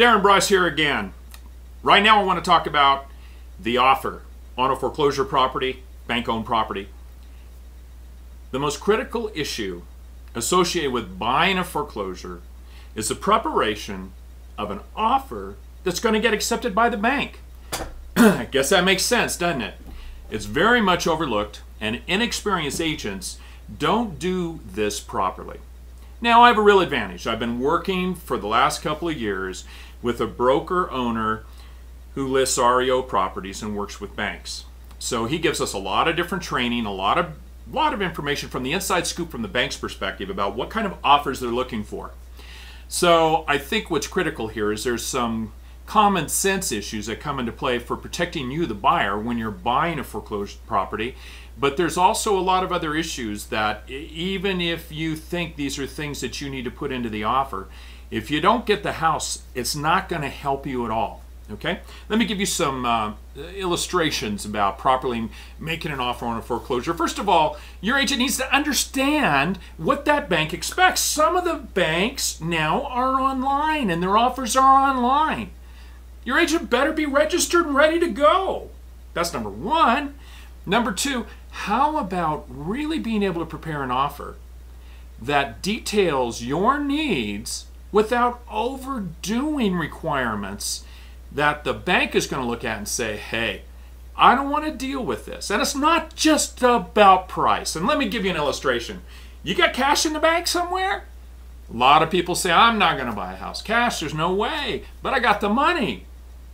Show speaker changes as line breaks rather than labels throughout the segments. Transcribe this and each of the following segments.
Darren Bryce here again. Right now I want to talk about the offer on a foreclosure property, bank-owned property. The most critical issue associated with buying a foreclosure is the preparation of an offer that's going to get accepted by the bank. I guess that makes sense, doesn't it? It's very much overlooked, and inexperienced agents don't do this properly. Now, I have a real advantage. I've been working for the last couple of years with a broker owner who lists REO properties and works with banks. So he gives us a lot of different training, a lot of information from the inside scoop from the bank's perspective about what kind of offers they're looking for. So I think what's critical here is there's some common sense issues that come into play for protecting you, the buyer, when you're buying a foreclosed property. But there's also a lot of other issues that even if you think these are things that you need to put into the offer, if you don't get the house, it's not going to help you at all. Okay? Let me give you some illustrations about properly making an offer on a foreclosure. First of all, your agent needs to understand what that bank expects. Some of the banks now are online and their offers are online. Your agent better be registered and ready to go. That's number one. Number two, how about really being able to prepare an offer that details your needs without overdoing requirements that the bank is going to look at and say, hey, I don't want to deal with this. And it's not just about price. And let me give you an illustration. You got cash in the bank somewhere? A lot of people say, I'm not going to buy a house. Cash, there's no way. But I got the money.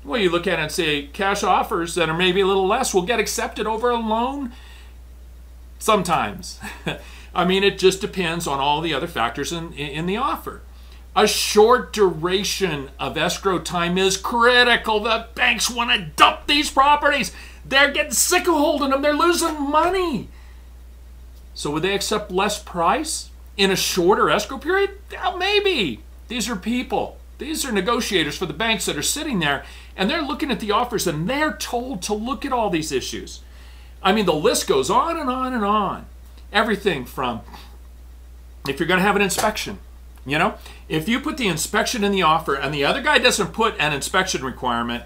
Well, you look at it and say, cash offers that are maybe a little less will get accepted over a loan? Sometimes. I mean, it just depends on all the other factors in the offer. A short duration of escrow time is critical. The banks want to dump these properties. They're getting sick of holding them. They're losing money. So would they accept less price in a shorter escrow period? Well, maybe. These are people. These are negotiators for the banks that are sitting there, and they're looking at the offers, and they're told to look at all these issues. I mean, the list goes on and on and on. Everything from if you're going to have an inspection. You know, if you put the inspection in the offer and the other guy doesn't put an inspection requirement,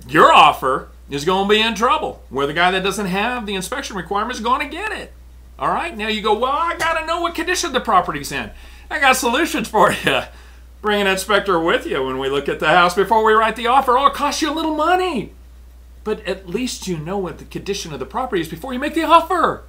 your offer is going to be in trouble, where the guy that doesn't have the inspection requirement is going to get it. All right, now you go, well, I got to know what condition the property's in. I got solutions for you. Bring an inspector with you when we look at the house before we write the offer. Oh, it costs you a little money. But at least you know what the condition of the property is before you make the offer.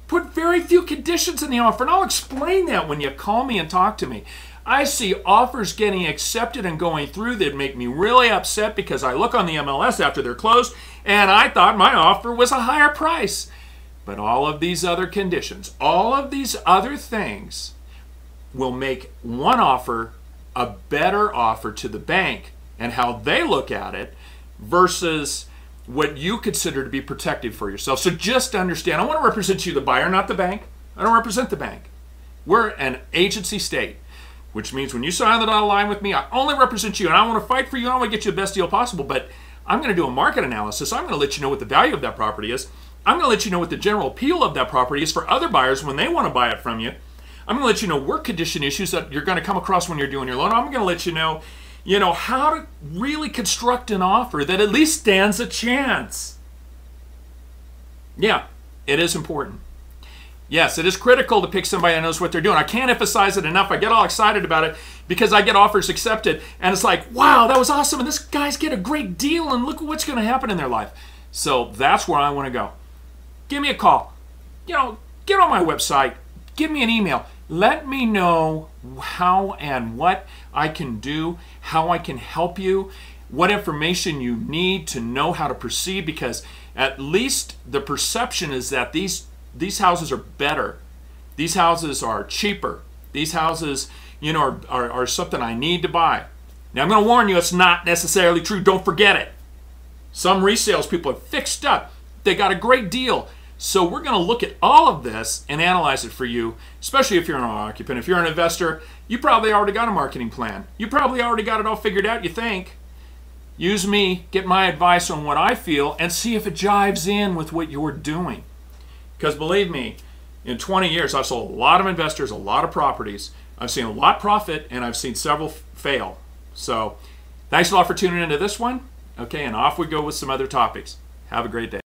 Put very few conditions in the offer, and I'll explain that when you call me and talk to me. I see offers getting accepted and going through that make me really upset because I look on the MLS after they're closed, and I thought my offer was a higher price. But all of these other conditions, all of these other things will make one offer a better offer to the bank and how they look at it versus what you consider to be protective for yourself. So just understand, I want to represent you, the buyer, not the bank. I don't represent the bank. We're an agency state, which means when you sign the dotted line with me, I only represent you, and I want to fight for you, and I want to get you the best deal possible, but I'm going to do a market analysis. I'm going to let you know what the value of that property is. I'm going to let you know what the general appeal of that property is for other buyers when they want to buy it from you. I'm going to let you know work condition issues that you're going to come across when you're doing your loan. I'm going to let you know, how to really construct an offer that at least stands a chance. Yeah, it is important. Yes, it is critical to pick somebody that knows what they're doing. I can't emphasize it enough. I get all excited about it because I get offers accepted, and it's like, wow, that was awesome, and this guy's get a great deal, and look what's going to happen in their life. So that's where I want to go. Give me a call. Get on my website. Give me an email. Let me know how and what I can do, how I can help you, what information you need to know how to proceed, because at least the perception is that these houses are better. These houses are cheaper. These houses, are something I need to buy. Now, I'm going to warn you, it's not necessarily true. Don't forget it. Some resales people are fixed up. They got a great deal. So we're going to look at all of this and analyze it for you, especially if you're an occupant. If you're an investor, you probably already got a marketing plan. You probably already got it all figured out, you think. Use me, get my advice on what I feel, and see if it jives in with what you're doing. Because believe me, In 20 years, I've sold a lot of investors, a lot of properties. I've seen a lot profit, and I've seen several fail. So thanks a lot for tuning into this one. Okay, and off we go with some other topics. Have a great day.